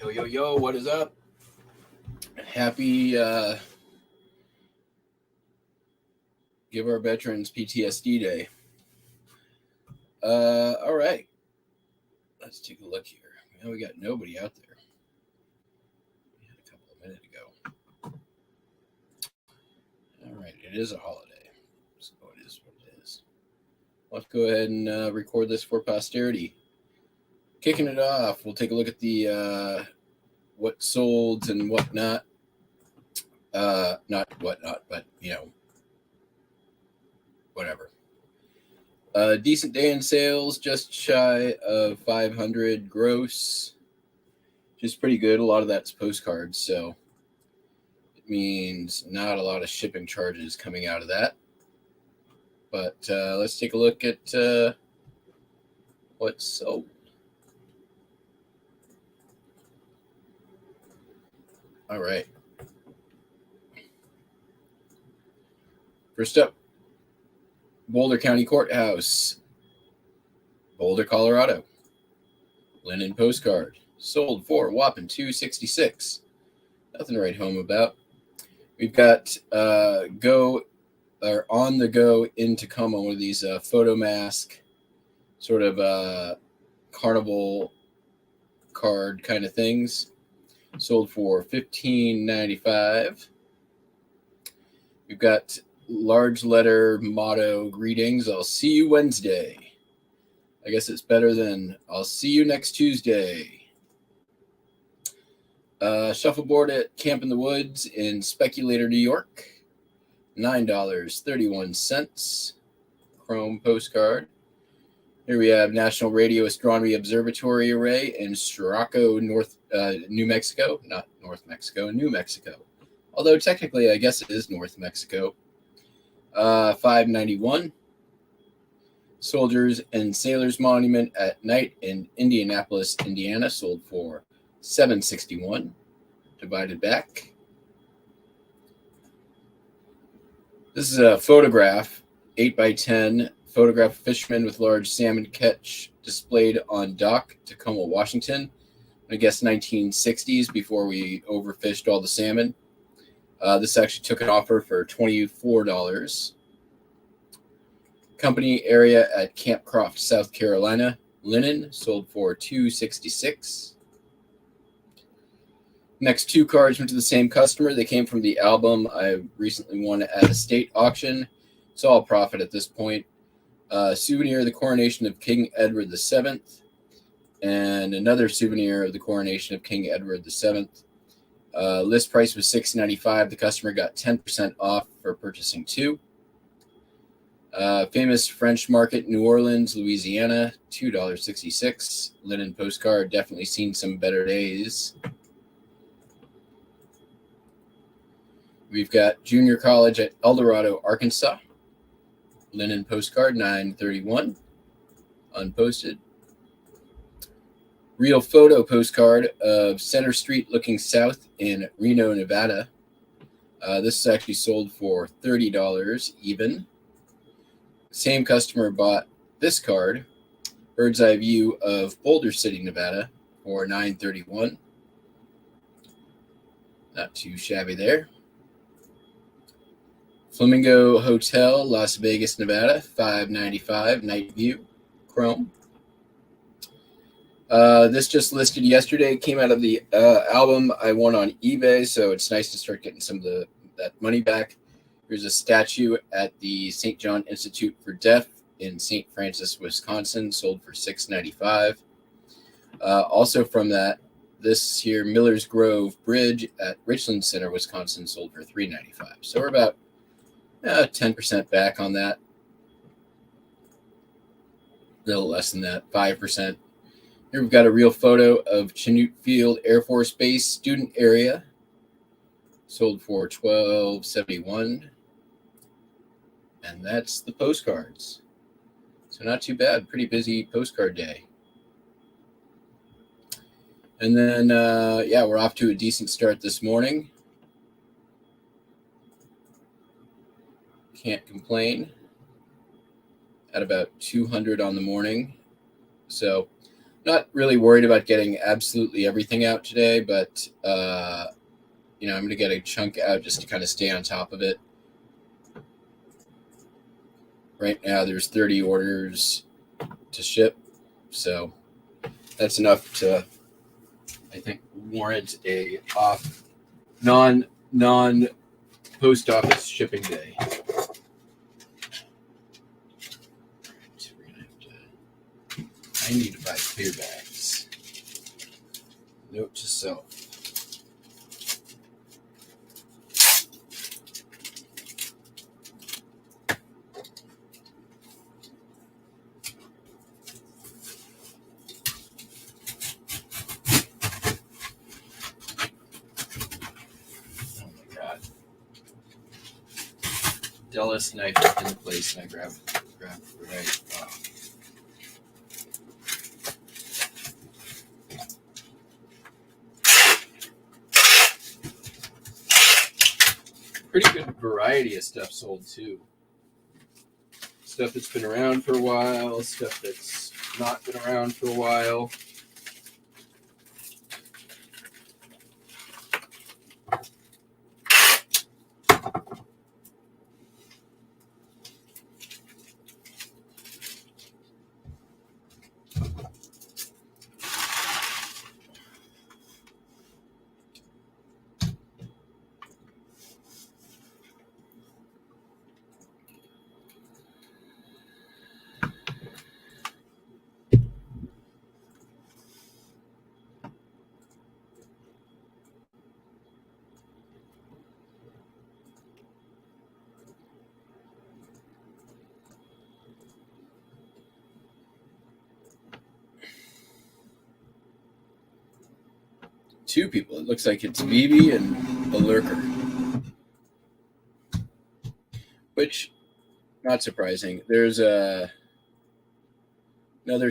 Yo, what is up? Happy Give Our Veterans PTSD Day. All right. Let's take a look here. Well, we got nobody out there. We had a couple of minutes ago. All right, it is a holiday, so it is what it is. Let's go ahead and record this for posterity. Kicking it off, we'll take a look at the what sold and whatnot. Not whatnot, but whatever. Decent day in sales, just shy of 500 gross, which is pretty good. A lot of that's postcards, so it means not a lot of shipping charges coming out of that. But let's take a look at what's sold. All right. First up, Boulder County Courthouse, Boulder, Colorado. Linen postcard sold for a whopping $266. Nothing to write home about. We've got on the go in Tacoma, one of these photo mask sort of carnival card kind of things. Sold for $15.95. We've got large letter motto greetings. I'll see you Wednesday. I guess it's better than I'll see you next Tuesday. Shuffleboard at Camp in the Woods in Speculator, New York. $9.31. Chrome postcard. Here we have National Radio Astronomy Observatory Array in Suraco, New Mexico. Not North Mexico, New Mexico. Although technically, I guess it is North Mexico. $5.91. Soldiers and Sailors Monument at Night in Indianapolis, Indiana, sold for $7.61. Divided back. This is a photograph, 8x10. Photograph of fishermen with large salmon catch displayed on dock, Tacoma, Washington. I guess 1960s, before we overfished all the salmon. This actually took an offer for $24. Company area at Camp Croft, South Carolina. Linen sold for $266. Next two cards went to the same customer. They came from the album I recently won at a state auction. It's all profit at this point. Souvenir of the coronation of King Edward VII, and another souvenir of the coronation of King Edward VII. List price was $6.95. The customer got 10% off for purchasing two. Famous French Market, New Orleans, Louisiana, $2.66. Linen postcard, definitely seen some better days. We've got Junior College at El Dorado, Arkansas. Linen postcard, $9.31. Unposted. Real photo postcard of Center Street looking south in Reno, Nevada. This is actually sold for $30 even. Same customer bought this card, bird's eye view of Boulder City, Nevada, for $9.31. Not too shabby there. Flamingo Hotel, Las Vegas, Nevada, $5.95, night view, chrome. This just listed yesterday. It came out of the album I won on eBay, so it's nice to start getting some of that money back. There's a statue at the St. John Institute for Deaf in St. Francis, Wisconsin, sold for $6.95. Also from that, this here Miller's Grove Bridge at Richland Center, Wisconsin, sold for $3.95. So we're about 10% back on that. A little less than that, 5%. Here we've got a real photo of Chinook Field Air Force Base student area. Sold for $12.71. And that's the postcards. So not too bad. Pretty busy postcard day. And then, we're off to a decent start this morning. Can't complain. At about 200 on the morning. So Not really worried about getting absolutely everything out today, but I'm going to get a chunk out just to kind of stay on top of it. Right now, there's 30 orders to ship, so that's enough to, I think, warrant a non post office shipping day. I need to buy clear bags. Note to self. Dallas knife in the place, and I grabbed the right. Pretty good variety of stuff sold too. Stuff that's been around for a while, stuff that's not been around for a while. Two people. It looks like it's BB and a lurker. Which, not surprising. There's another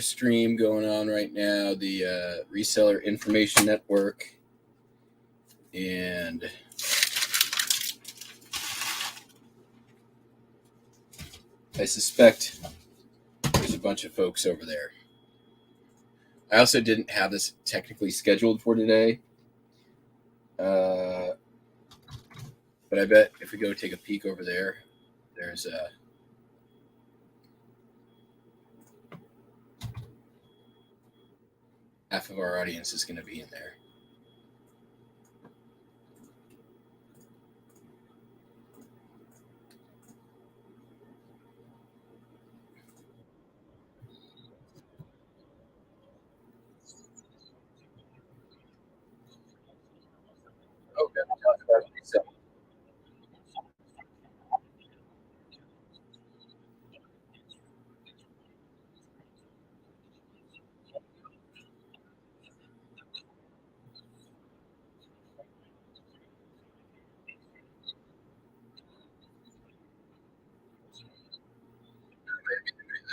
stream going on right now, the Reseller Information Network. And I suspect there's a bunch of folks over there. I also didn't have this technically scheduled for today. But I bet if we go take a peek over there, there's half of our audience is going to be in there. Okay, talk about myself.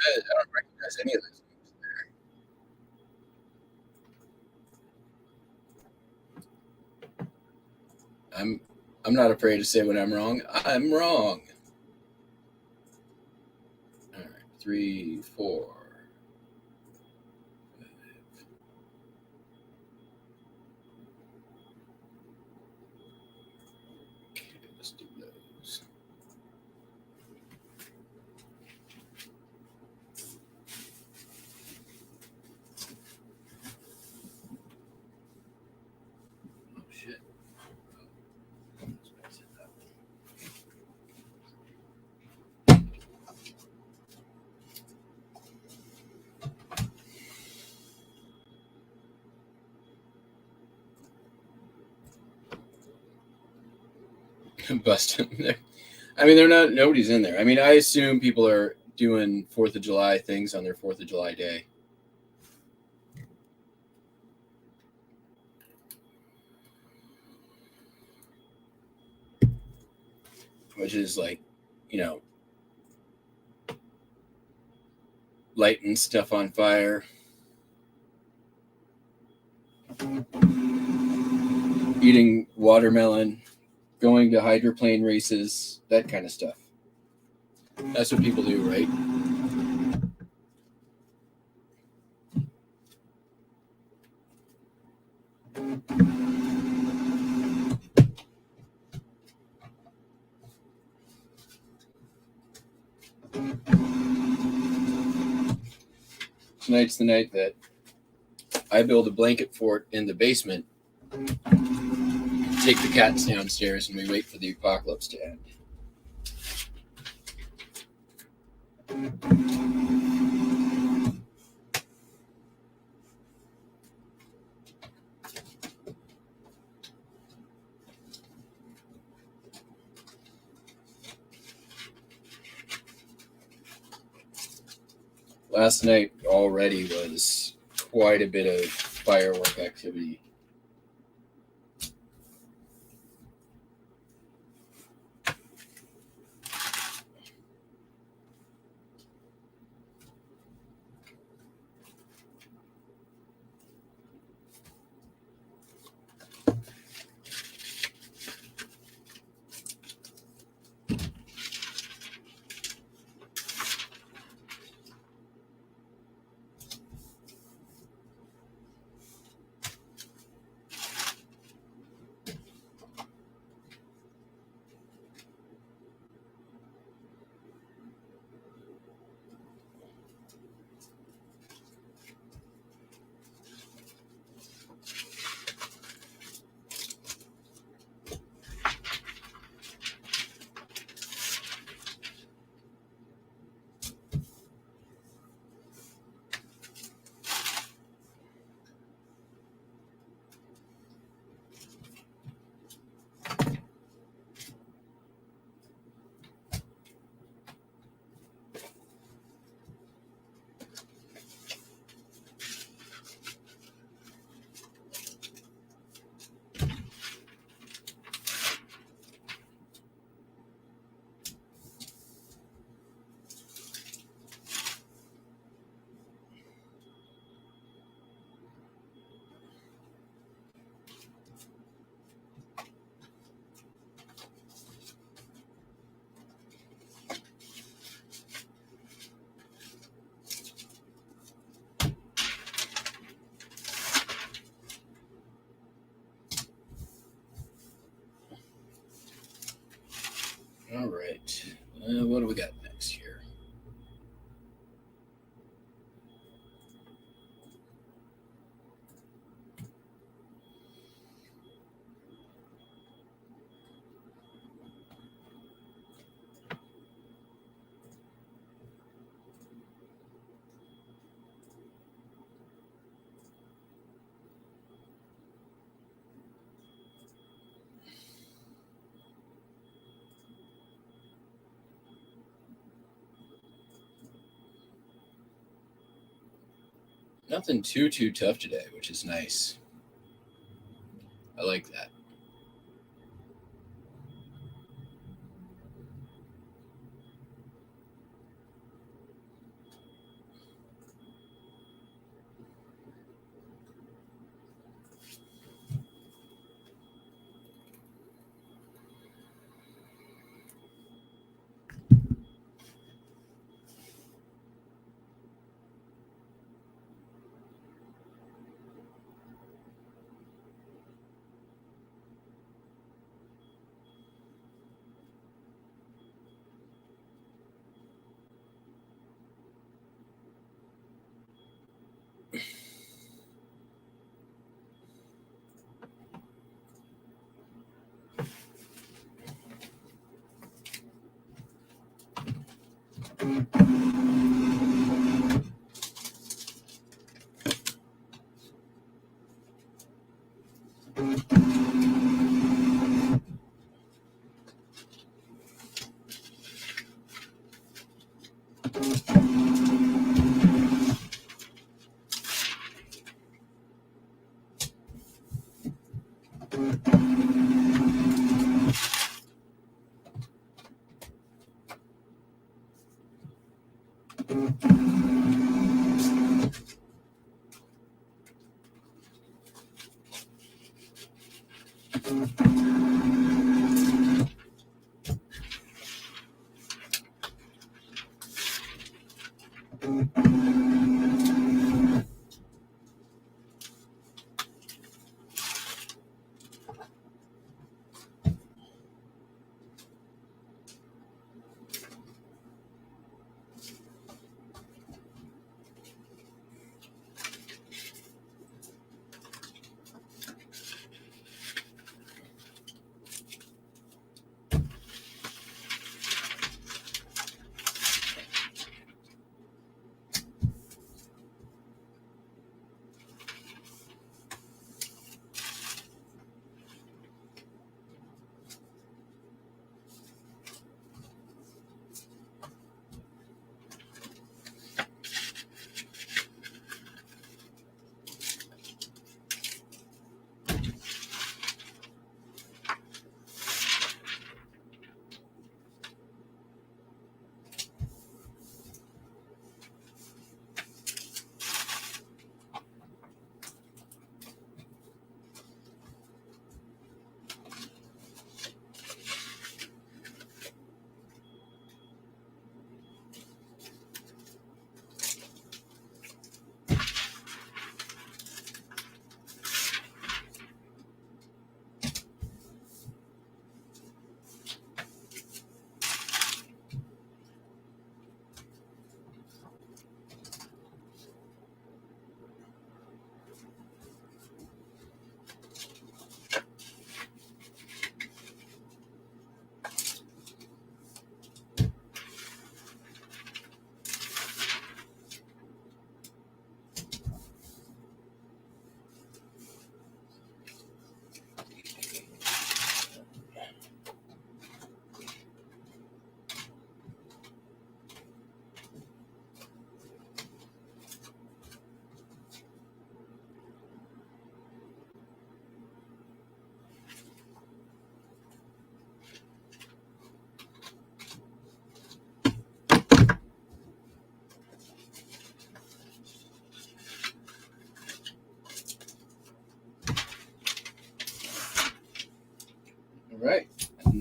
I don't recognize any of this. I'm not afraid to say when I'm wrong. I'm wrong. All right, 3, 4. Okay, let's do those. Oh shit. Bust them there. I mean, they're not. Nobody's in there. I mean, I assume people are doing 4th of July things on their 4th of July day. Which is like, lighting stuff on fire, eating watermelon, going to hydroplane races, that kind of stuff. That's what people do, right? Tonight's the night that I build a blanket fort in the basement, take the cats downstairs, and we wait for the apocalypse to end. Last night already was quite a bit of firework activity. All right. What do we got next here? Nothing too tough today, which is nice. I like that.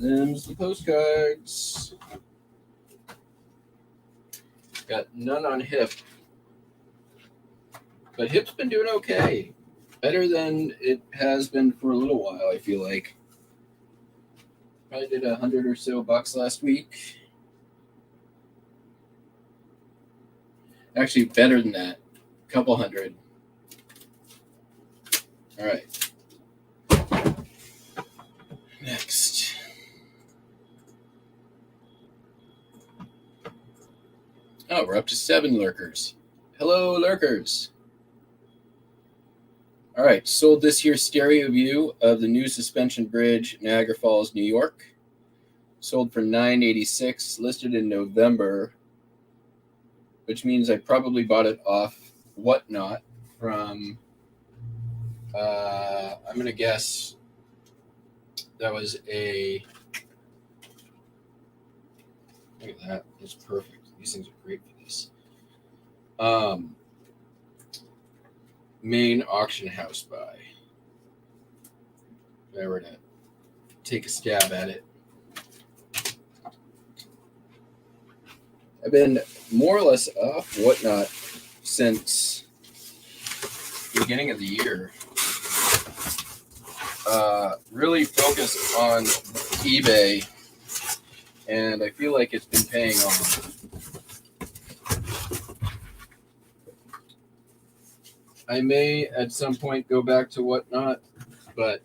Them's the postcards. Got none on HIP. But HIP's been doing okay. Better than it has been for a little while, I feel like. Probably did $100 or so last week. Actually, better than that. A couple hundred. All right. Next. Oh, we're up to 7 lurkers. Hello, lurkers. All right, sold this here stereo view of the new suspension bridge, Niagara Falls, New York. Sold for $986, listed in November, which means I probably bought it off Whatnot from, I'm going to guess that was a, look at that, that's perfect. These things are great for this. Main auction house buy. If I were to take a stab at it. I've been more or less off Whatnot since the beginning of the year. Really focused on eBay, and I feel like it's been paying off. I may at some point go back to Whatnot, but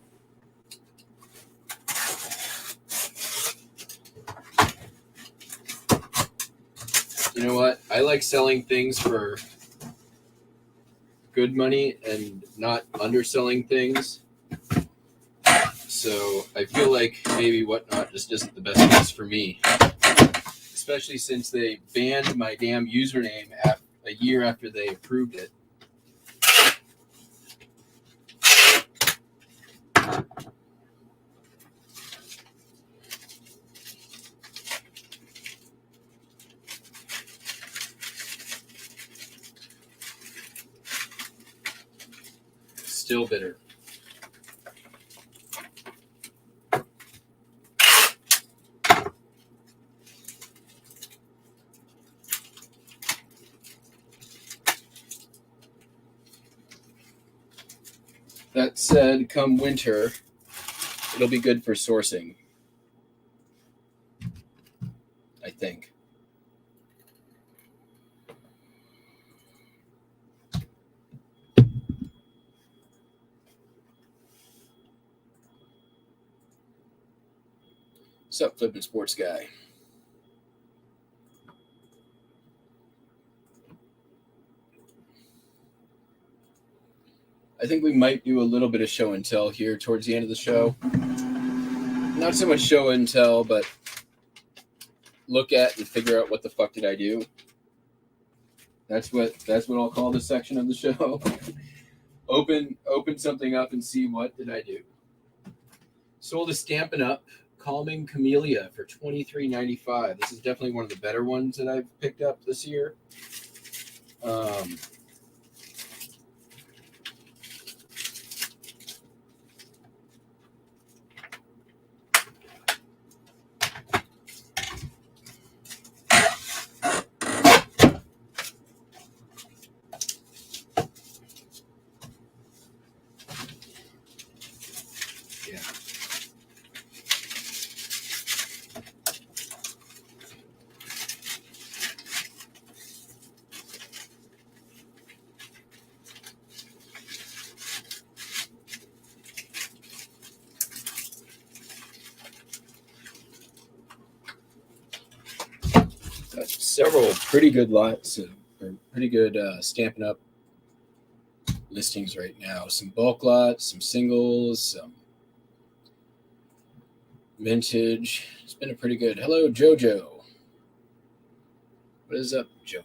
you know what? I like selling things for good money and not underselling things. So I feel like maybe Whatnot just isn't the best place for me, especially since they banned my damn username a year after they approved it. Still bitter. That said, come winter, it'll be good for sourcing, I think. What's up, Flippin' Sports Guy? I think we might do a little bit of show and tell here towards the end of the show. Not so much show and tell, but look at and figure out what the fuck did I do. That's what I'll call this section of the show. Open something up and see what did I do. Sold a Stampin' Up! Calming Camellia for $23.95. This is definitely one of the better ones that I've picked up this year. Several pretty good lots or pretty good Stampin' Up! Listings right now. Some bulk lots, some singles, some vintage. It's been a pretty good. Hello, Jojo. What is up, Jojo?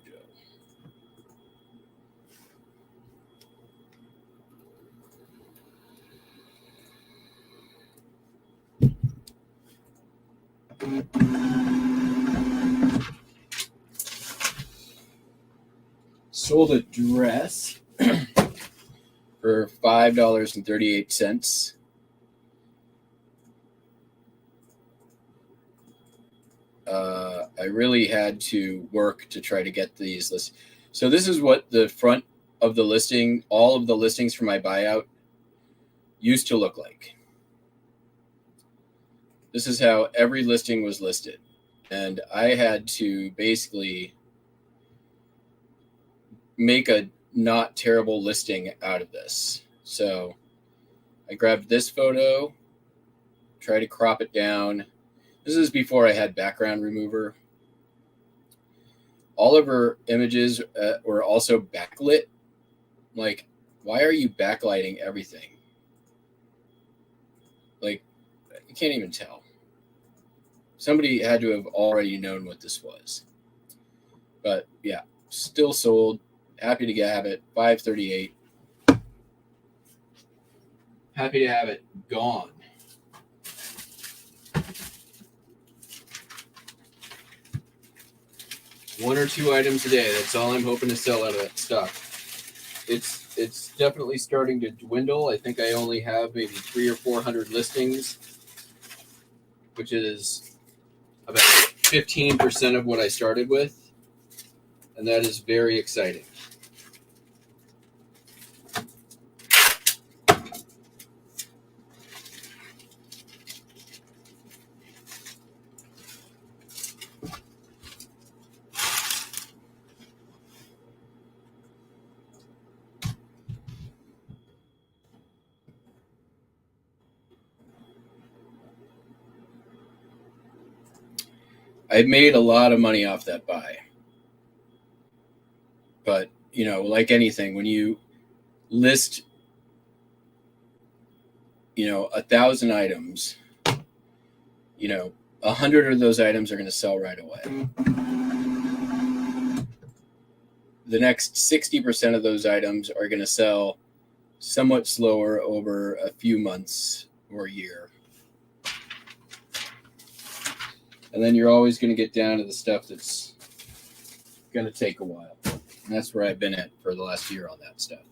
Sold a dress for $5.38. I really had to work to try to get these lists. So this is what the front of the listing, all of the listings for my buyout used to look like. This is how every listing was listed. And I had to basically make a not terrible listing out of this. So I grabbed this photo, tried to crop it down. This is before I had background remover. All of her images were also backlit. Like, why are you backlighting everything? Like, you can't even tell. Somebody had to have already known what this was. But yeah, still sold. Happy to have it. 538. Happy to have it gone. One or two items a day. That's all I'm hoping to sell out of that stuff. It's definitely starting to dwindle. I think I only have maybe 300 or 400 listings, which is about 15% of what I started with, and that is very exciting. I made a lot of money off that buy. But, you know, like anything, when you list, 1,000 items, 100 of those items are going to sell right away. The next 60% of those items are going to sell somewhat slower over a few months or a year. And then you're always going to get down to the stuff that's going to take a while. And that's where I've been at for the last year on that stuff.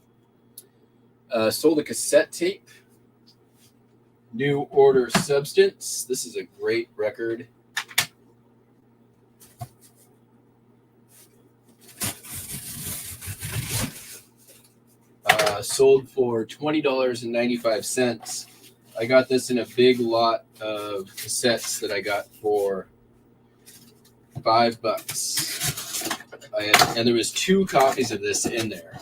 Sold a cassette tape. New Order Substance. This is a great record. Sold for $20.95. I got this in a big lot of cassettes that I got for $5. And there was 2 copies of this in there.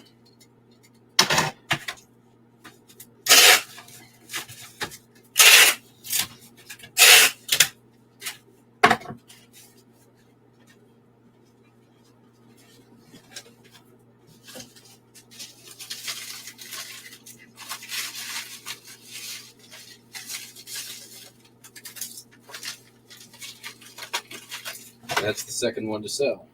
That's the second one to sell.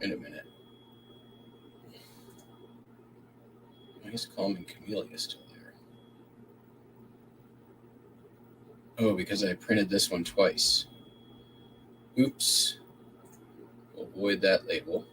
Wait a minute. Why is Calming Camellia still there? Oh, because I printed this one twice. Oops. We'll avoid that label.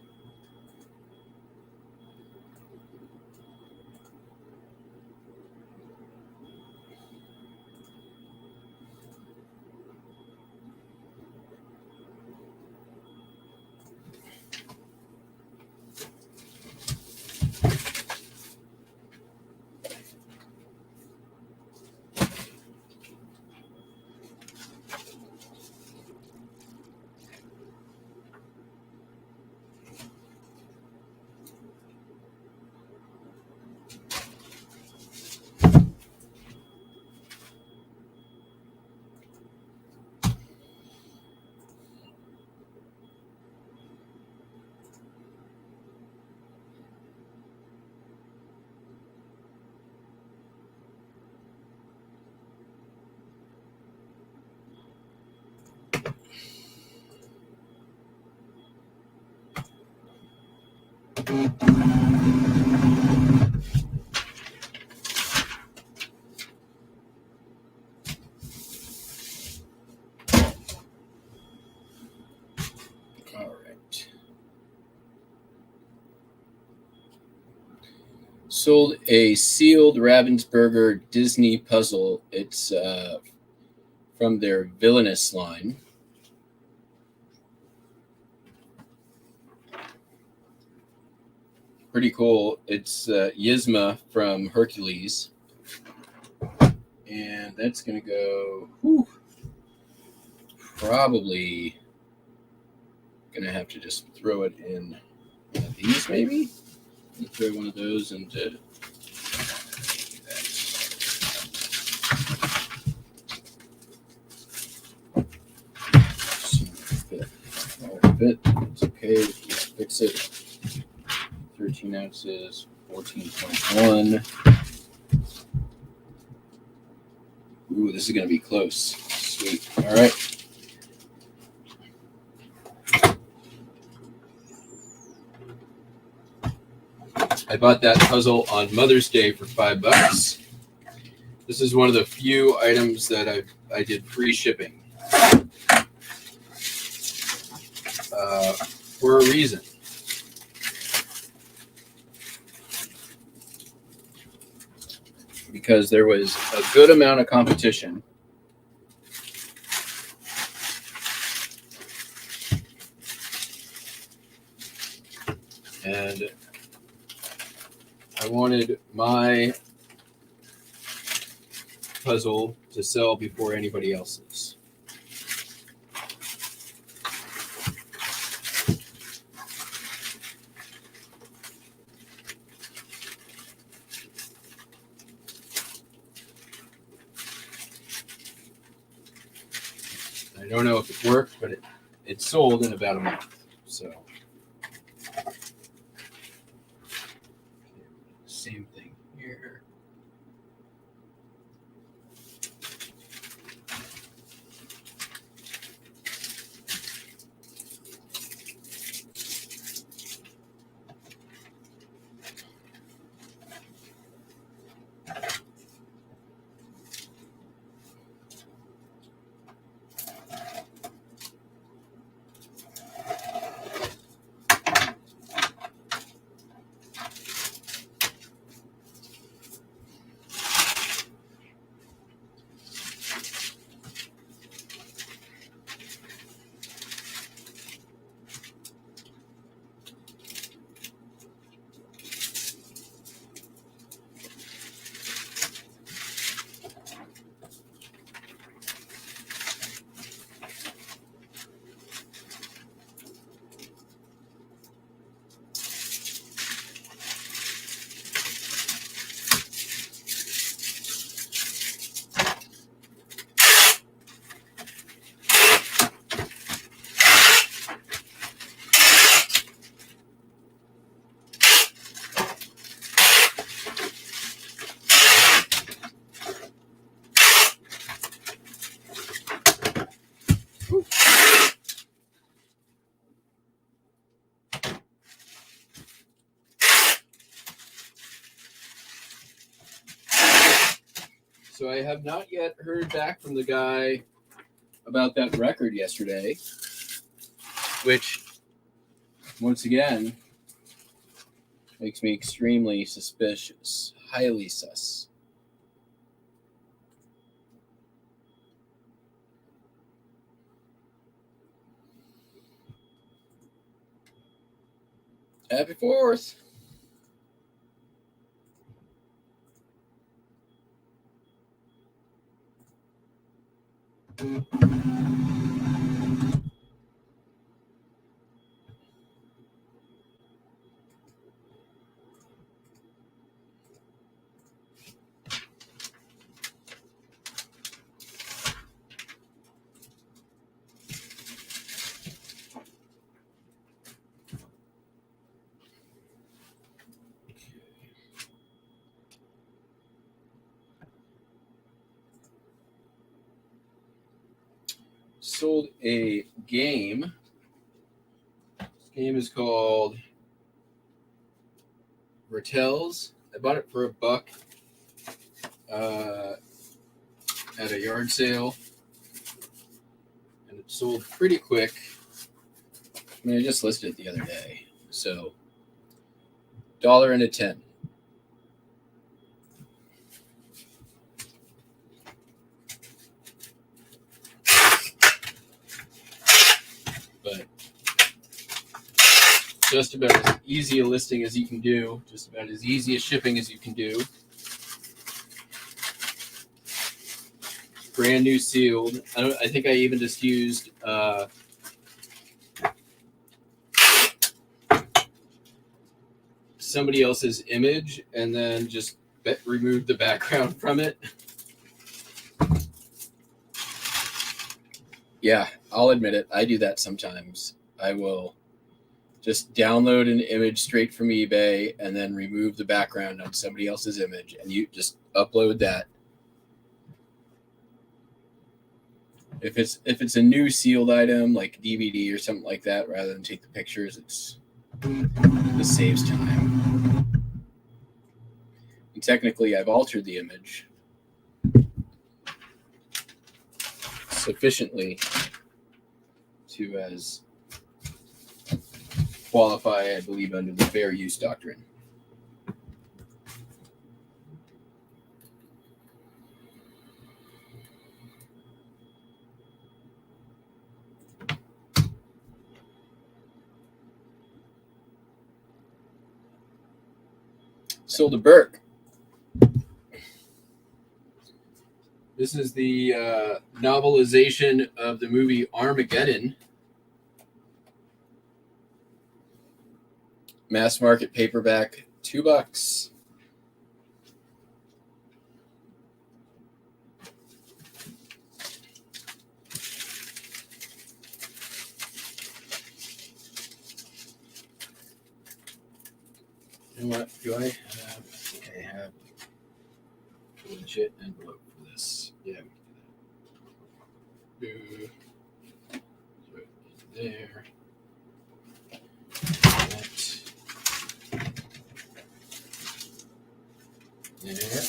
All right. Sold a sealed Ravensburger Disney puzzle. It's from their Villainous line. Pretty cool. It's Yzma from Hercules. And that's going to go, probably going to have to just throw it in one of these, maybe? Throw one of those into It's okay. Let's fix it. 13 ounces, 14.1. Ooh, this is going to be close. Sweet. All right. I bought that puzzle on Mother's Day for $5. This is one of the few items that I did free shipping for a reason. Because there was a good amount of competition. And I wanted my puzzle to sell before anybody else's. I don't know if it worked, but it sold in about a month. So same thing here. So I have not yet heard back from the guy about that record yesterday, which, once again, makes me extremely suspicious. Highly sus. Happy 4th. Sold a game. This game is called Rattel's. I bought it for $1 at a yard sale, and it sold pretty quick. I mean, I just listed it the other day, so $1 and a 10. But just about as easy a listing as you can do, just about as easy a shipping as you can do. Brand new sealed. I think I even just used somebody else's image and then just removed the background from it. Yeah, I'll admit it. I do that sometimes. I will just download an image straight from eBay and then remove the background on somebody else's image, and you just upload that. If it's a new sealed item like DVD or something like that, rather than take the pictures, it saves time. And technically, I've altered the image sufficiently to as qualify, I believe, under the fair use doctrine. Sold a Burke. This is the novelization of the movie Armageddon. Mass market paperback, $2. And what do I have? I think I have a legit envelope for this. Yeah, we can do that. Right there. That. There.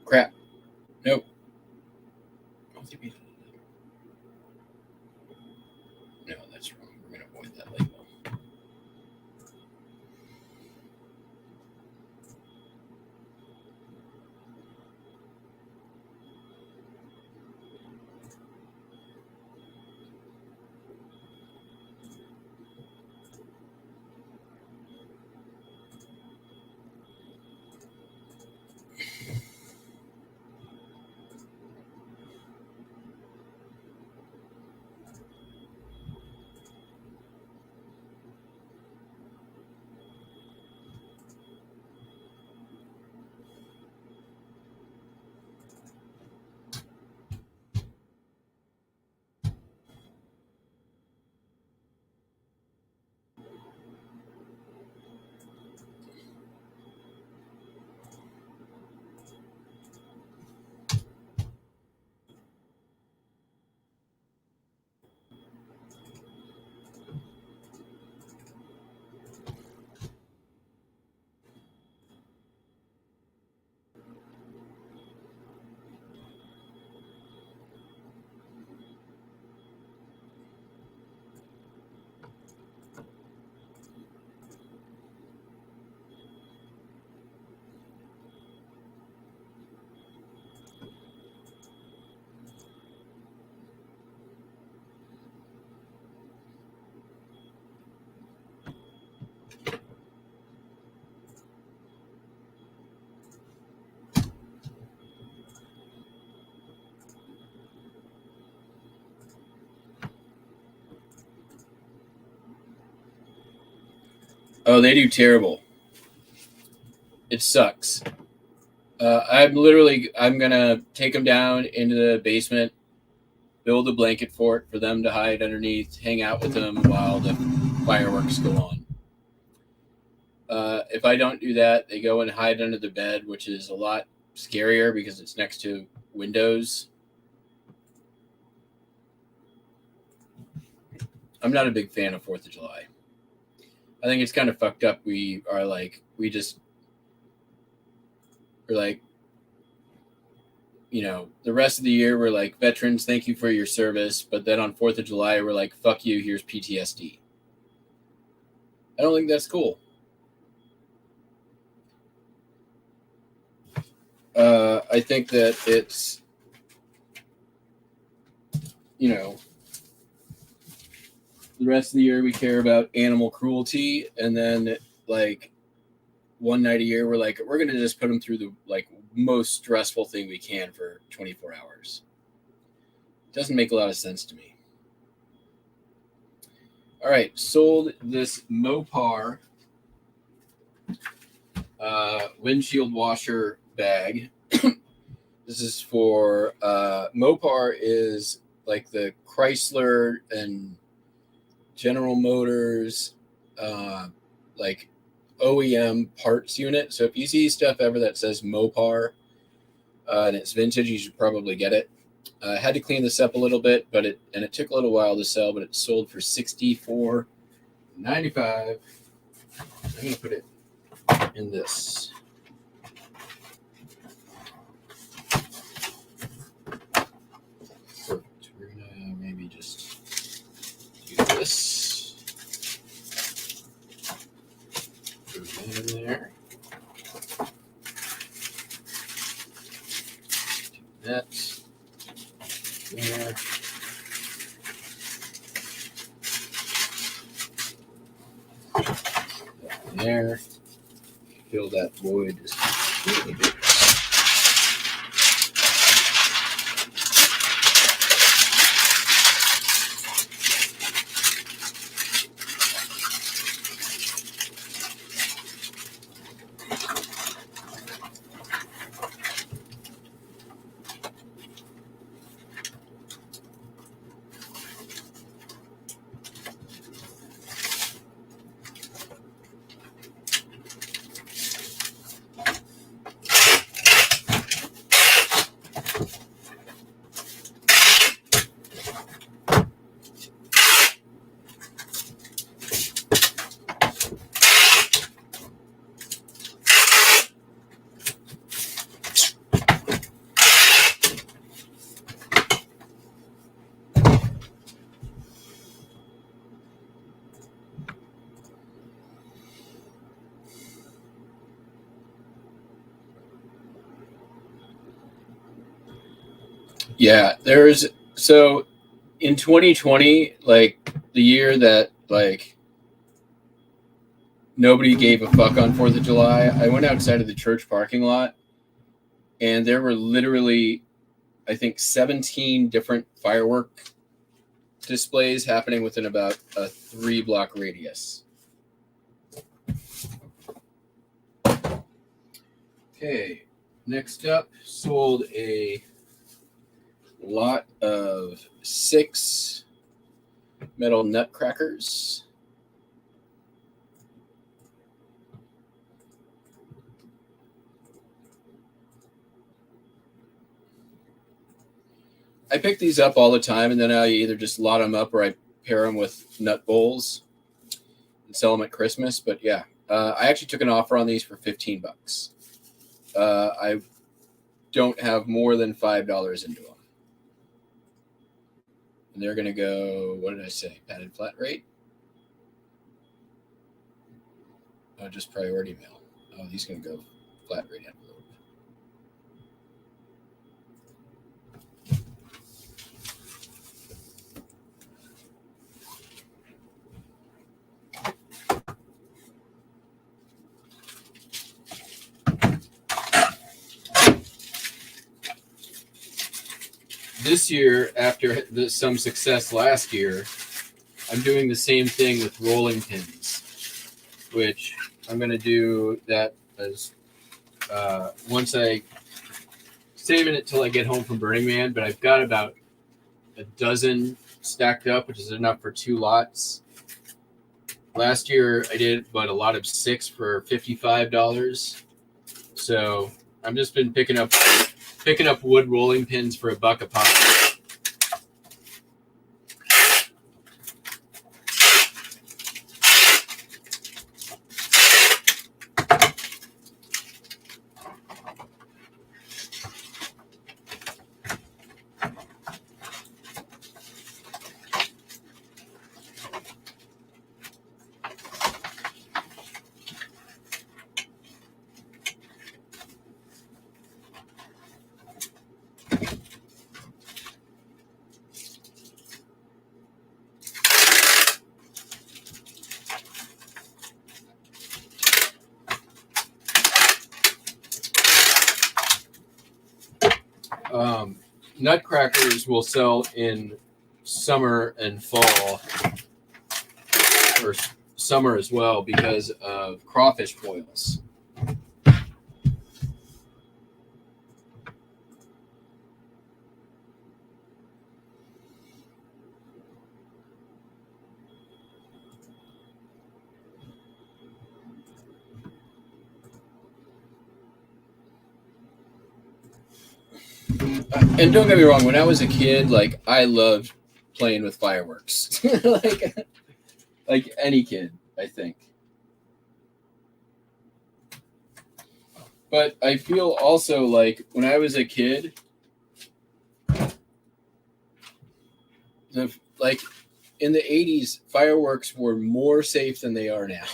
Crap. Nope. No, that's wrong. We're going to avoid that label. Oh, they do terrible. It sucks. I'm going to take them down into the basement, build a blanket fort for them to hide underneath, hang out with them while the fireworks go on. If I don't do that, they go and hide under the bed, which is a lot scarier because it's next to windows. I'm not a big fan of 4th of July. I think it's kind of fucked up. We're like, you know, the rest of the year, we're like, veterans, thank you for your service. But then on 4th of July, we're like, fuck you, here's PTSD. I don't think that's cool. I think that it's, you know, the rest of the year we care about animal cruelty, and then like one night a year we're like, we're gonna just put them through the like most stressful thing we can for 24 hours. It doesn't make a lot of sense to me. All right, sold this Mopar windshield washer bag. This is for Mopar is like the Chrysler and General Motors like OEM parts unit. So if you see stuff ever that says Mopar and it's vintage, you should probably get it. I had to clean this up a little bit, but it took a little while to sell, but it sold for $64.95. I'm gonna put it in this. Perfect. We're gonna maybe just do this. Put that in there. Do that. There. There. Fill that void just a little bit. Yeah, so in 2020, like the year that like nobody gave a fuck on 4th of July, I went outside of the church parking lot and there were literally, I think, 17 different firework displays happening within about a 3-block radius. Okay, next up, sold a lot of 6 metal nutcrackers. I pick these up all the time, and then I either just lot them up or I pair them with nut bowls and sell them at Christmas. But yeah, I actually took an offer on these for $15. I don't have more than $5 into them. And they're going to go, what did I say? Padded flat rate? Oh, just priority mail. Oh, these going to go flat rate envelope. This year, after some success last year, I'm doing the same thing with rolling pins. which I'm going to do that as once I saving it till I get home from Burning Man. But I've got about a dozen stacked up, which is enough for 2 lots. Last year I did but a lot of 6 for $55. So I've just been picking up wood rolling pins for $1 a pop. Nutcrackers will sell in summer and fall, or summer as well, because of crawfish boils. And don't get me wrong, when I was a kid, like, I loved playing with fireworks. like any kid, I think. But I feel also like when I was a kid, like in the 80s, fireworks were more safe than they are now.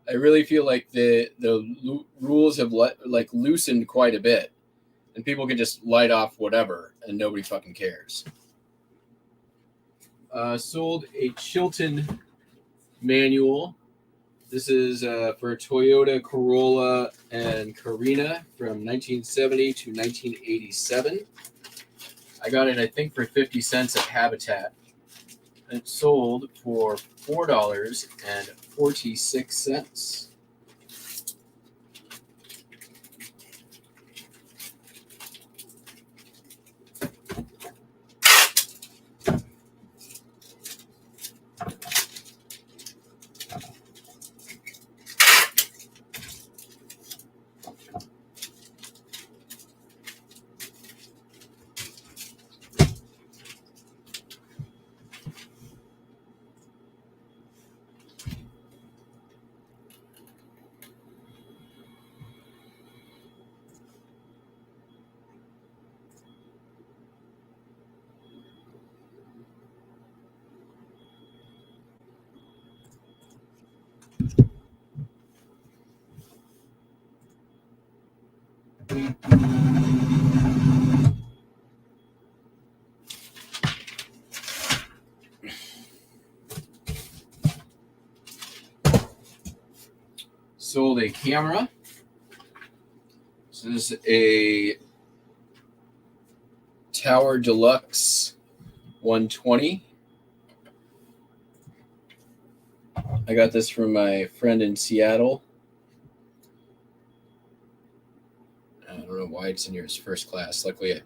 I really feel like the rules have loosened quite a bit. And people can just light off whatever, and nobody fucking cares. Sold a Chilton manual. This is for Toyota Corolla and Carina from 1970 to 1987. I got it, I think, for 50 cents at Habitat. And it sold for $4.46. Sold a camera. So this is a Tower Deluxe 120. I got this from my friend in Seattle. I don't know why it's in here as first class. Luckily, I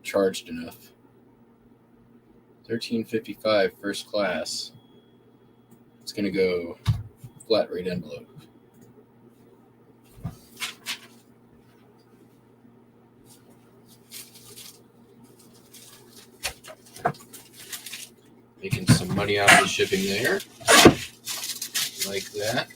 charged enough. $13.55 first class. It's going to go flat rate envelope. Making some money off the shipping there. Like that.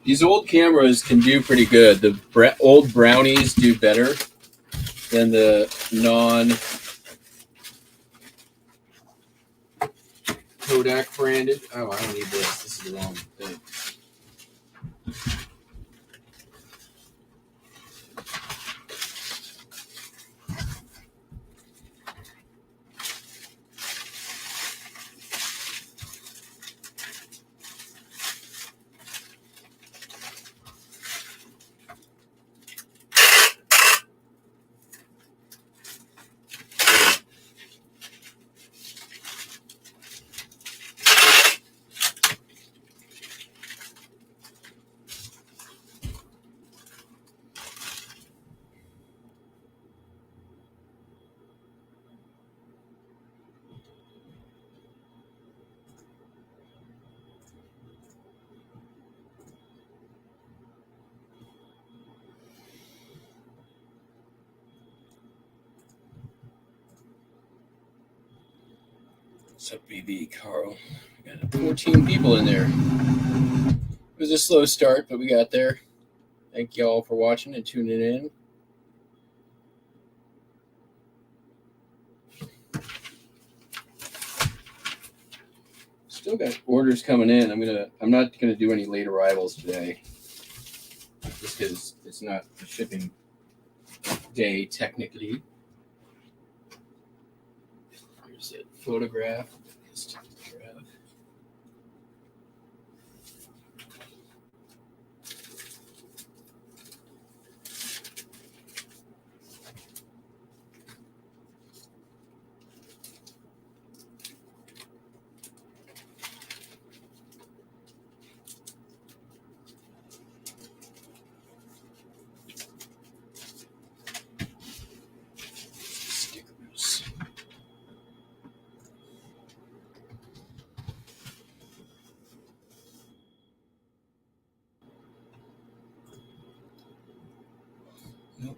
These old cameras can do pretty good. The old brownies do better than the non-Kodak branded. Oh, I don't need this. This is the wrong thing. What's up, BB, Carl? We got 14 people in there. It was a slow start, but we got there. Thank you all for watching and tuning in. Still got orders coming in. I'm not gonna do any late arrivals today, just because it's not a shipping day technically. Here's a photograph. Stickers. Nope.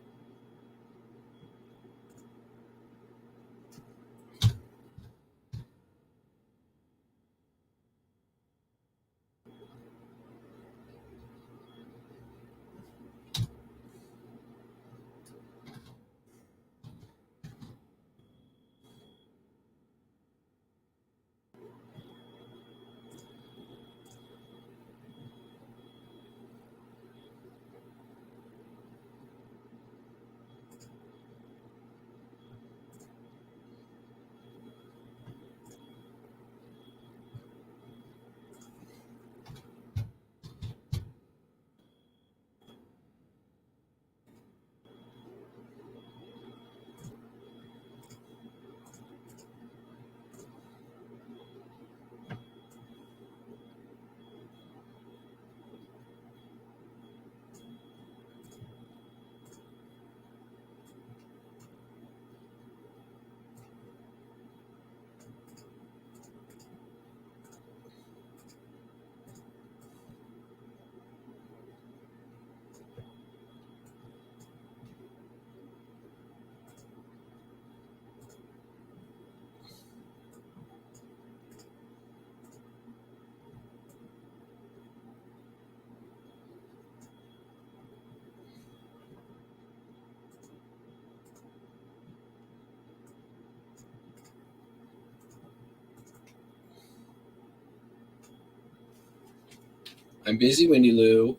I'm busy, Windy Lou.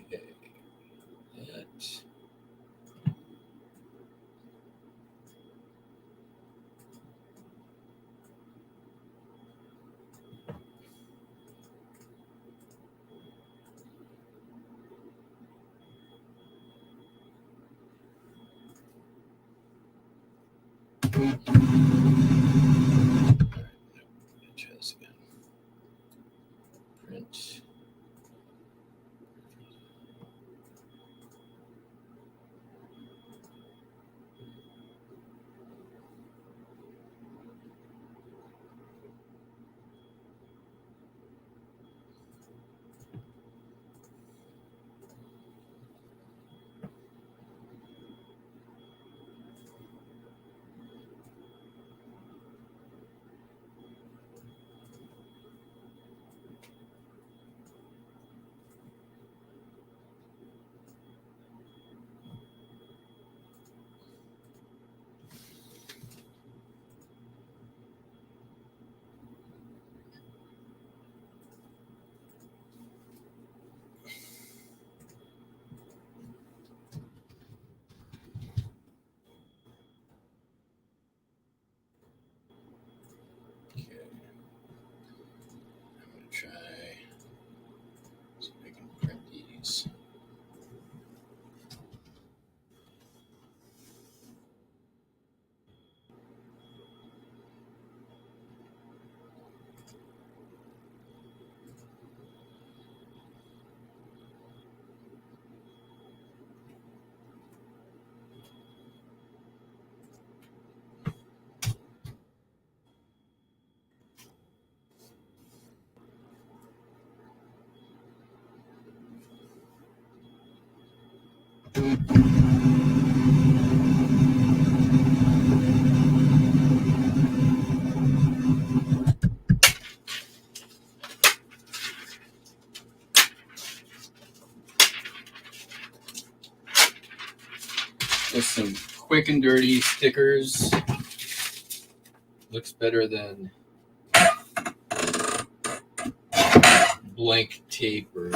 Okay. Try this again. Print. With some quick and dirty stickers. Looks better than blank tape or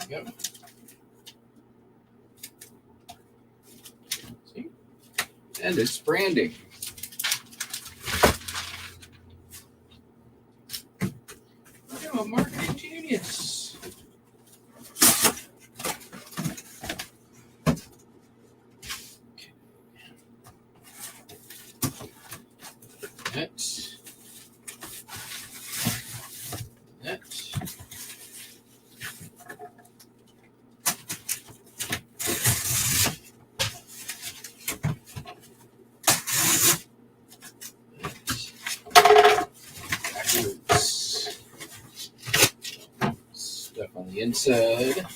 Yep. See? And it's branding. I'm a marketing genius. Next. Stuff on the inside.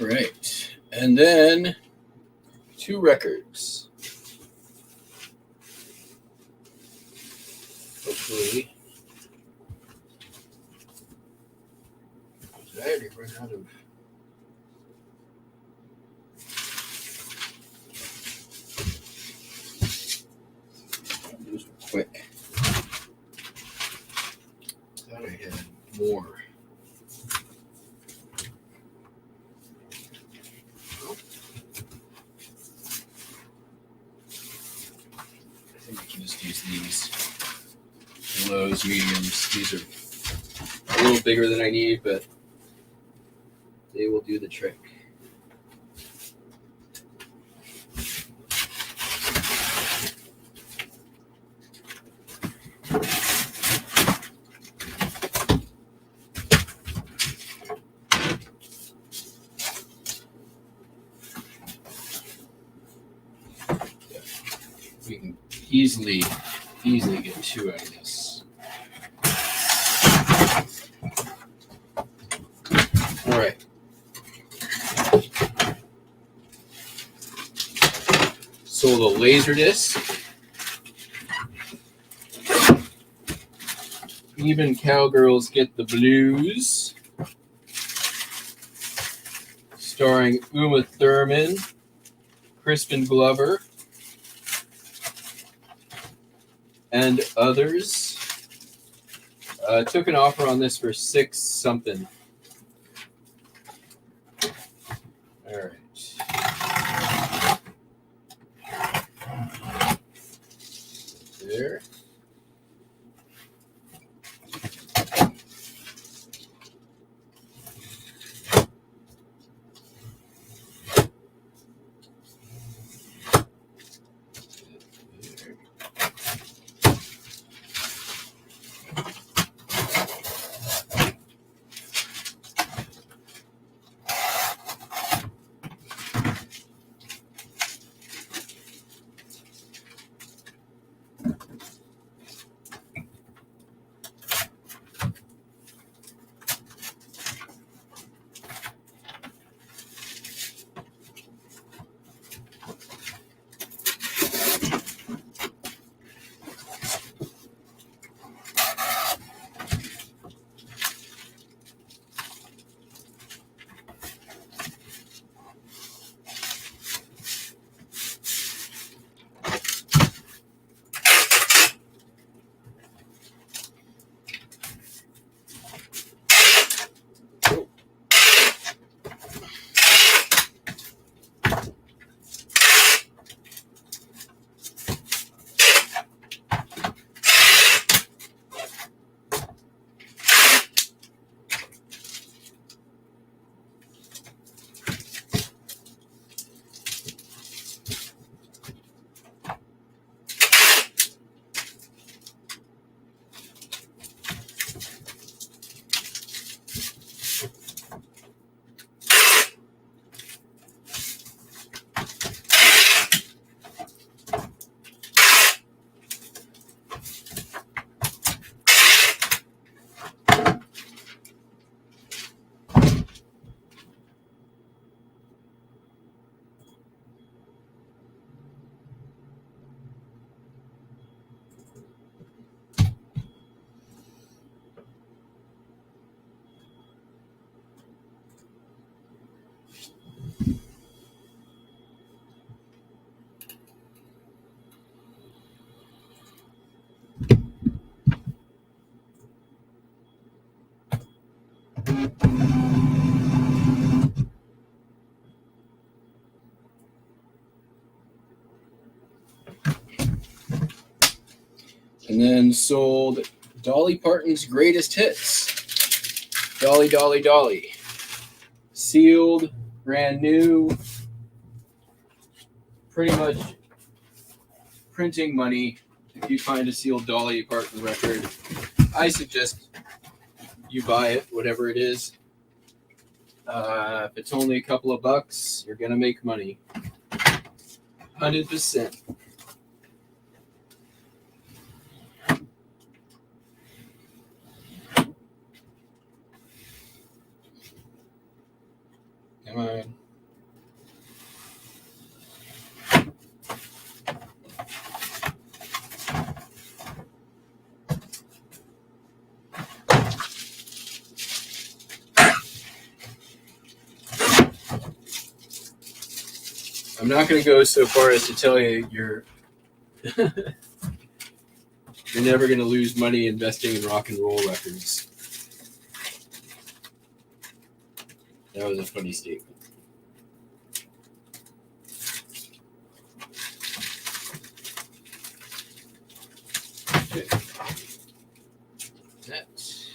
All right. And then 2 records. Hopefully. Did I already run out of? Those were quick. Thought I had more. I think I can just use these lows, mediums. These are a little bigger than I need, but they will do the trick. We can easily get 2 out of this. All right. Sold a laser disc. Even cowgirls get the blues. starring Uma Thurman, Crispin Glover, and others. Took an offer on this for $6 something. All right. There. And then sold Dolly Parton's Greatest Hits. Dolly, Dolly, Dolly. Sealed, brand new. Pretty much printing money if you find a sealed Dolly Parton record. I suggest you buy it, whatever it is. If it's only a couple of bucks, you're going to make money. 100%. Come on. I'm not going to go so far as to tell you you're never going to lose money investing in rock and roll records. That was a funny statement. Okay. That's.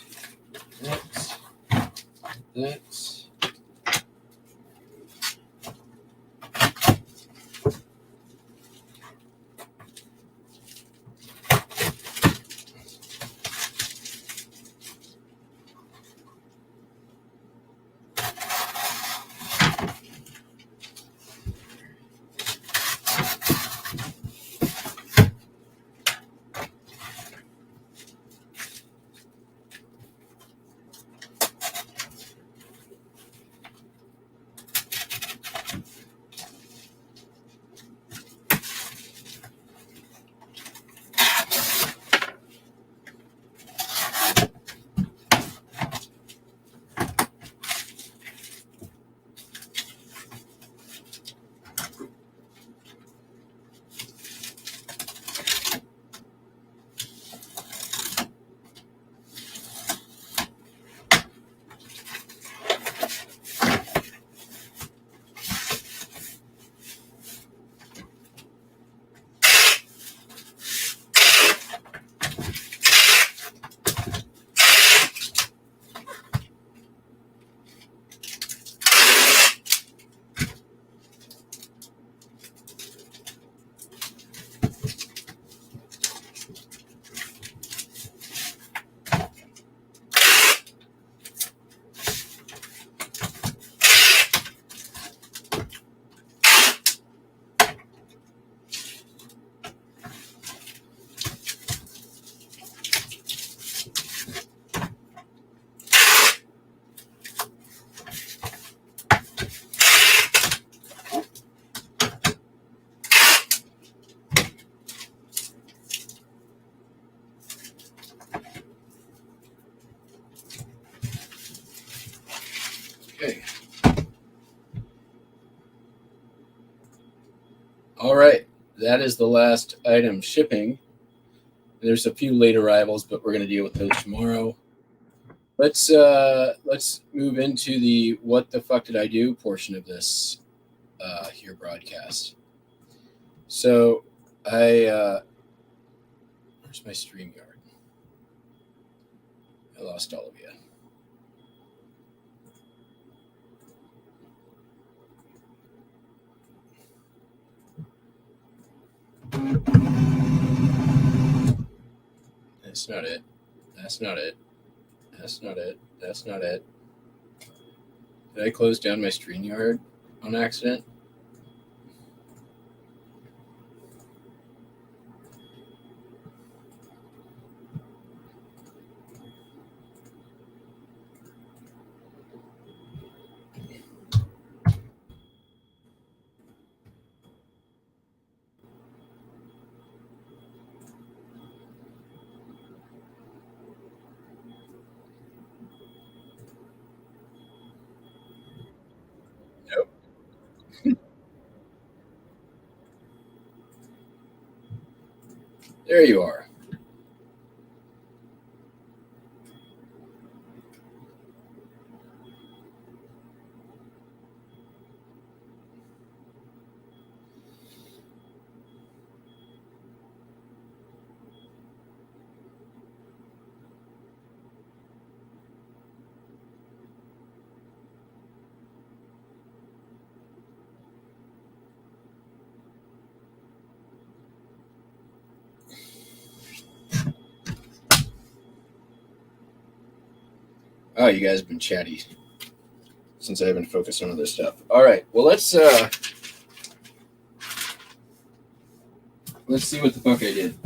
Okay. All right. That is the last item shipping. There's a few late arrivals, but we're going to deal with those tomorrow. Let's move into the "What the fuck did I do" portion of this here broadcast. So where's my StreamYard? I lost all of you. That's not it. That's not it. That's not it. That's not it. Did I close down my StreamYard on accident? Nope. There you are. Oh, you guys have been chatty since I've been focused on other stuff. All right. Well, let's see what the fuck I did.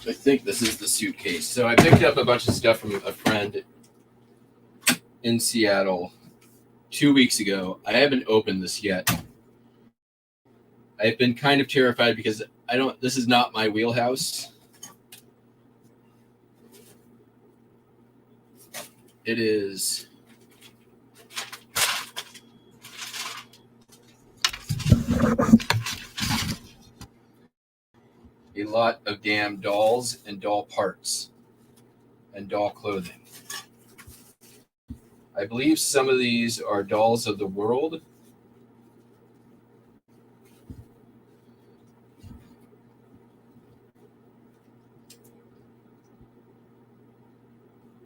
I think this is the suitcase. So I picked up a bunch of stuff from a friend in Seattle 2 weeks ago. I haven't opened this yet. I've been kind of terrified because this is not my wheelhouse. It is a lot of damn dolls and doll parts and doll clothing. I believe some of these are dolls of the world.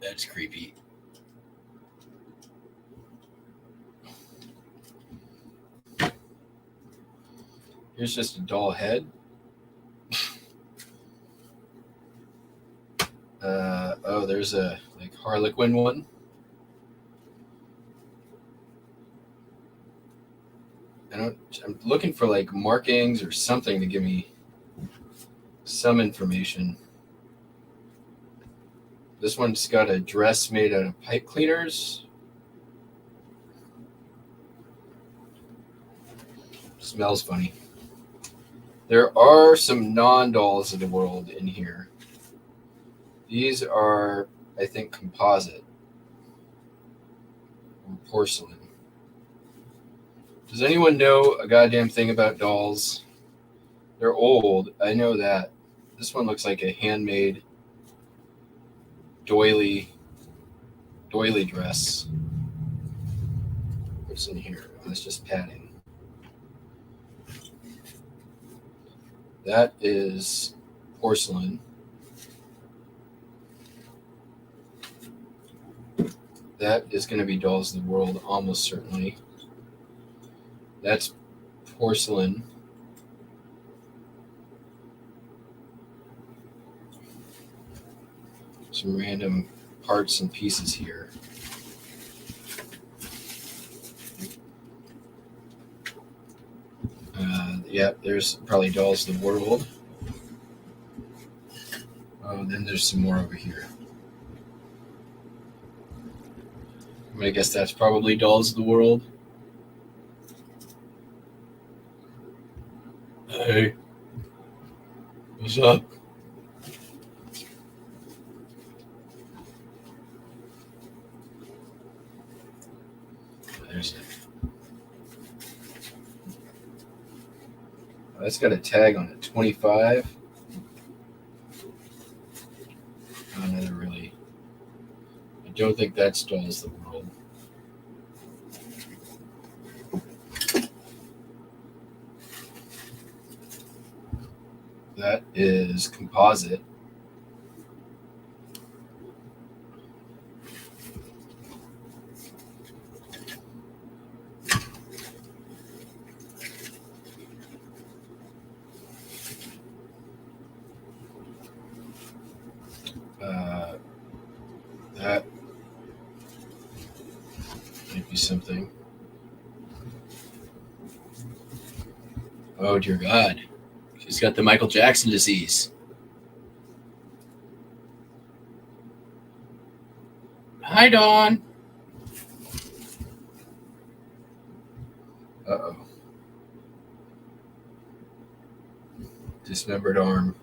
That's creepy. Here's just a doll head. There's a Harlequin one. I'm looking for markings or something to give me some information. This one's got a dress made out of pipe cleaners. Smells funny. There are some non-dolls of the world in here. These are, I think, composite or porcelain. Does anyone know a goddamn thing about dolls? They're old. I know that. This one looks like a handmade doily dress. What's in here? Oh, that's just padding. That is porcelain. That is going to be dolls of the world, almost certainly. That's porcelain. Some random parts and pieces here. Yeah, there's probably Dolls of the World. Oh, then there's some more over here. I'm gonna guess that's probably Dolls of the World. Hey, what's up? There's it. Oh, that's got a tag on it, 25. Another really. I don't think that's Dolls of the World. That is composite. That might be something. Oh, dear God. She's got the Michael Jackson disease. Hi, Dawn. Uh-oh. Dismembered arm.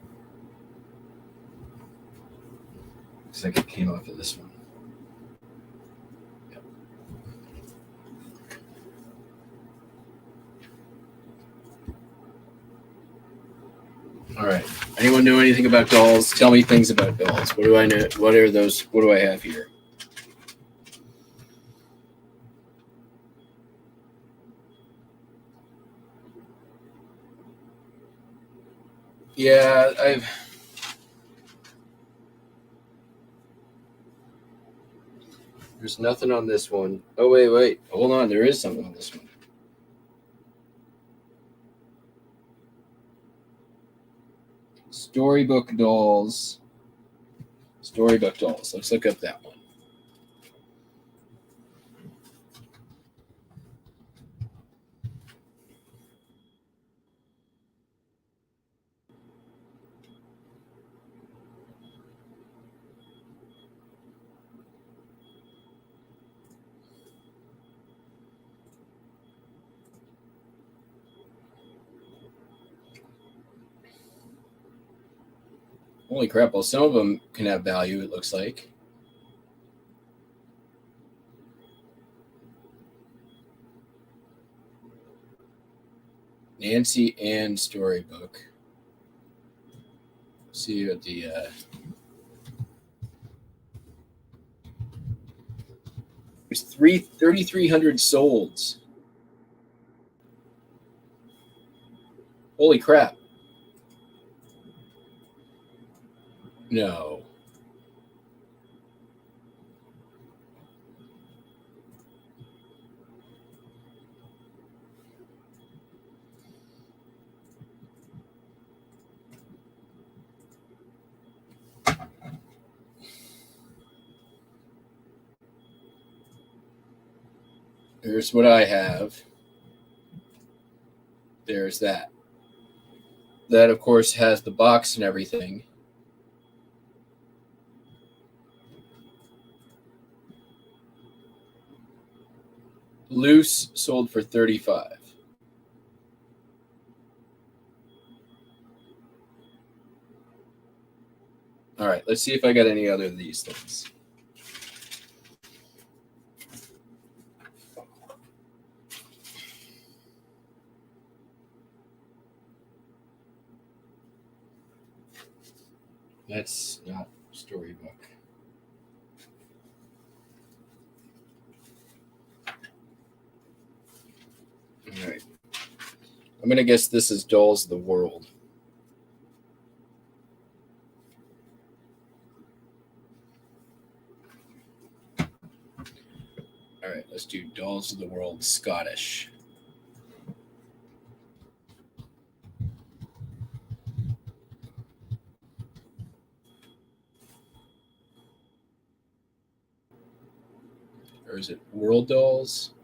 Looks like it came off of this one. Yep. All right. Anyone know anything about dolls? Tell me things about dolls. What do I know? What are those? What do I have here? Yeah, there's nothing on this one. Oh, wait. Hold on. There is something on this one. Storybook dolls. Storybook dolls. Let's look up that one. Holy crap. Well, some of them can have value, it looks like. Nancy Ann Storybook. See what the there's 3,300 solds. Holy crap. No. Here's what I have. There's that. That, of course, has the box and everything. Loose sold for 35. All right, let's see if I got any other of these things. That's not Storybook. All right. I'm going to guess this is Dolls of the World. All right, let's do Dolls of the World Scottish. Or is it World Dolls?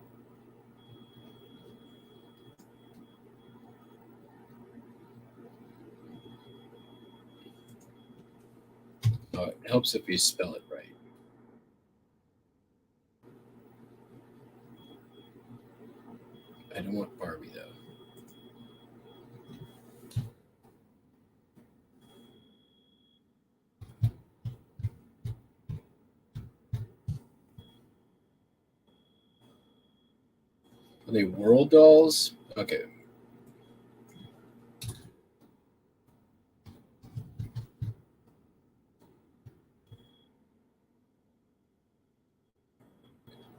It helps if you spell it right. I don't want Barbie, though. Are they world dolls? Okay.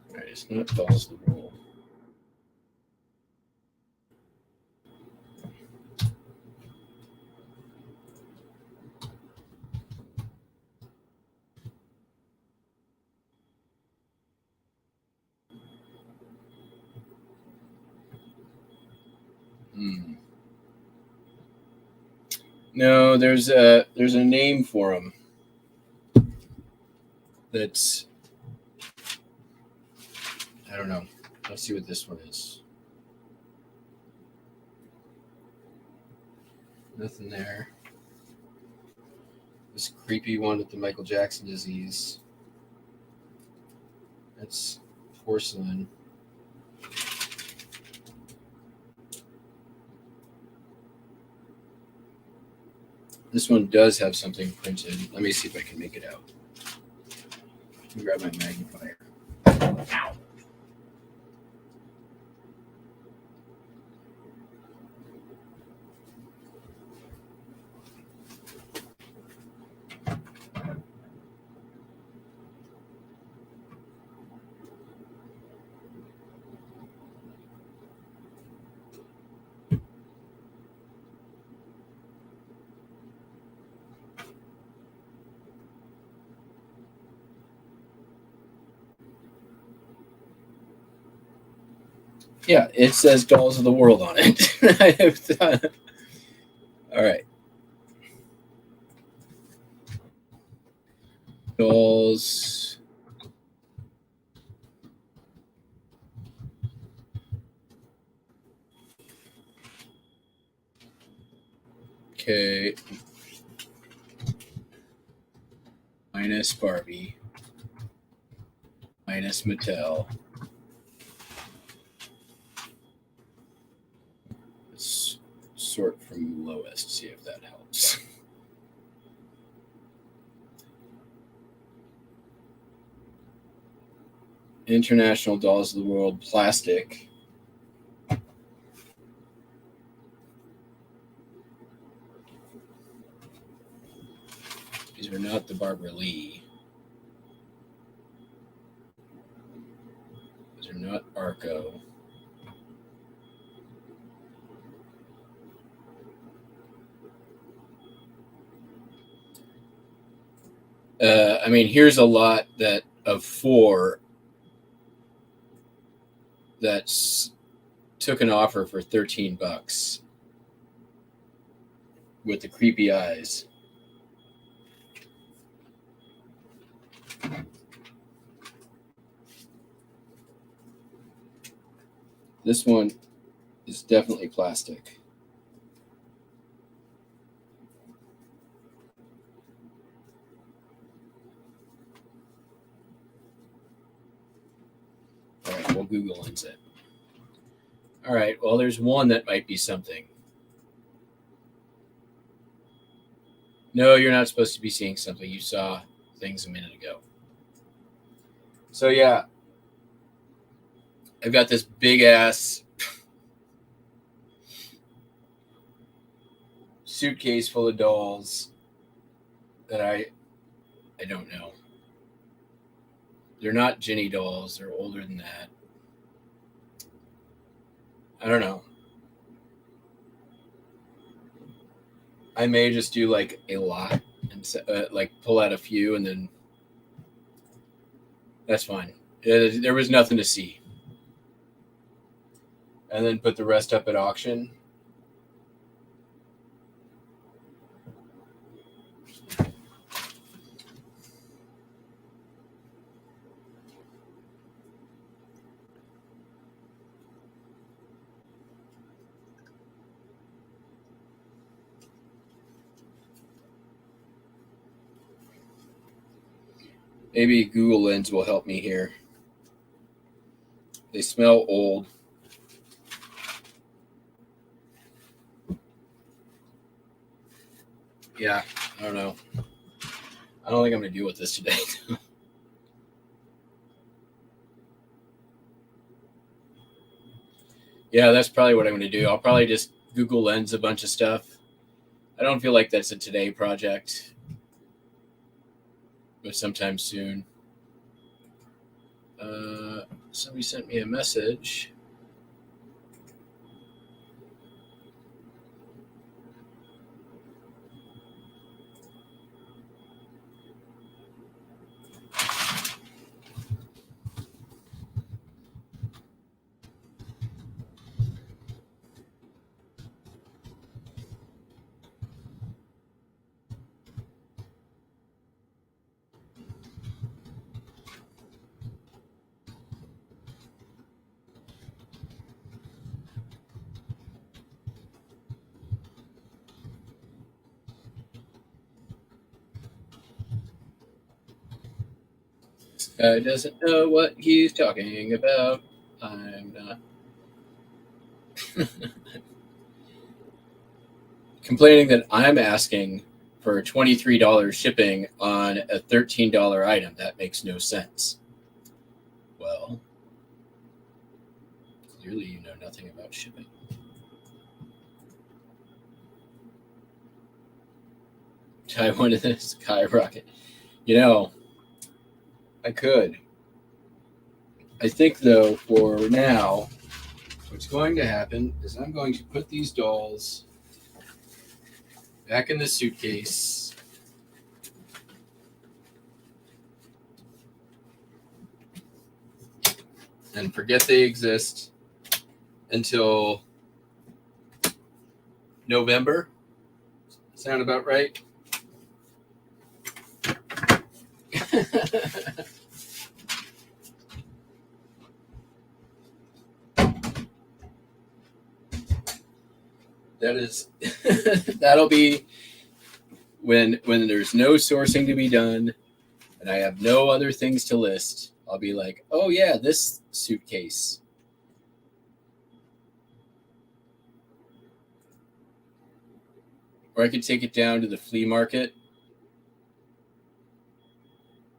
All right, it's not dolls of the world. No, there's a name for them. That's, I don't know. Let's see what this one is. Nothing there. This creepy one with the Michael Jackson disease. That's porcelain. This one does have something printed. Let me see if I can make it out. Let me grab my magnifier. Ow. Yeah, it says Dolls of the World on it. All right. Dolls. Okay. Minus Barbie. Minus Mattel. Let's sort from lowest, see if that helps. International Dolls of the World plastic. These are not the Barbara Lee. These are not Arco. I mean, here's a lot that of 4 that's took an offer for $13 with the creepy eyes. This one is definitely plastic. All right, we'll Google lens it. All right, well, there's one that might be something. No, you're not supposed to be seeing something. You saw things a minute ago. So, yeah, I've got this big ass suitcase full of dolls that I don't know. They're not Ginny dolls. They're older than that. I don't know. I may just do like a lot and like pull out a few and then that's fine. There was nothing to see. And then put the rest up at auction. Maybe Google Lens will help me here. They smell old. Yeah, I don't know. I don't think I'm going to deal with this today. Yeah, that's probably what I'm going to do. I'll probably just Google Lens a bunch of stuff. I don't feel like that's a today project, but sometime soon. Somebody sent me a message. This guy doesn't know what he's talking about. I'm not. Complaining that I'm asking for $23 shipping on a $13 item. That makes no sense. Well, clearly you know nothing about shipping. I wanted to skyrocket. I could. I think, though, for now, what's going to happen is I'm going to put these dolls back in the suitcase. And forget they exist until November. Sound about right? That'll be when there's no sourcing to be done and I have no other things to list. I'll be like, oh yeah, this suitcase. Or I could take it down to the flea market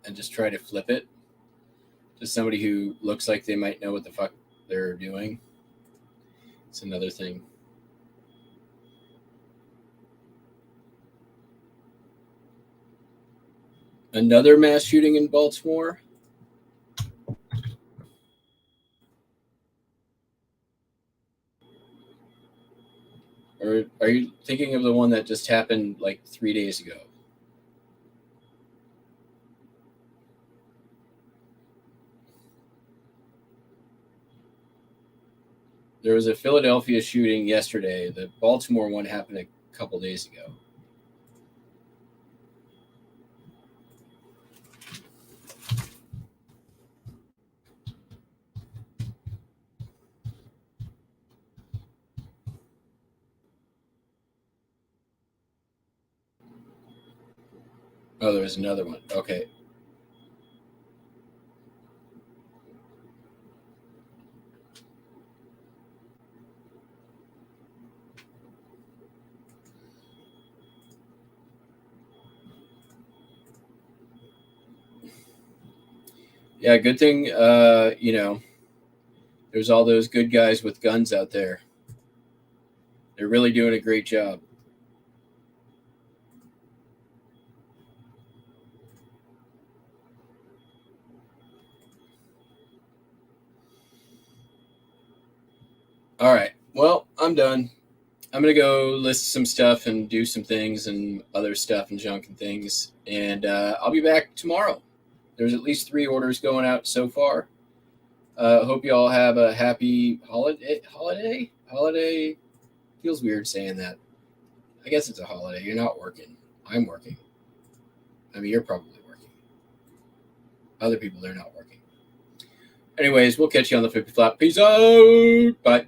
and just try to flip it to somebody who looks like they might know what the fuck they're doing. It's another thing. Another mass shooting in Baltimore. Or are you thinking of the one that just happened like 3 days ago? There was a Philadelphia shooting yesterday. The Baltimore one happened a couple days ago. Oh, there was another one. Okay. Yeah, good thing, there's all those good guys with guns out there. They're really doing a great job. All right. Well, I'm done. I'm going to go list some stuff and do some things and other stuff and junk and things. And I'll be back tomorrow. There's at least 3 orders going out so far. Hope you all have a happy holiday. Holiday feels weird saying that. I guess it's a holiday. You're not working. I'm working. I mean, you're probably working. Other people, they're not working. Anyways, we'll catch you on the Flippy Flop. Peace out. Bye.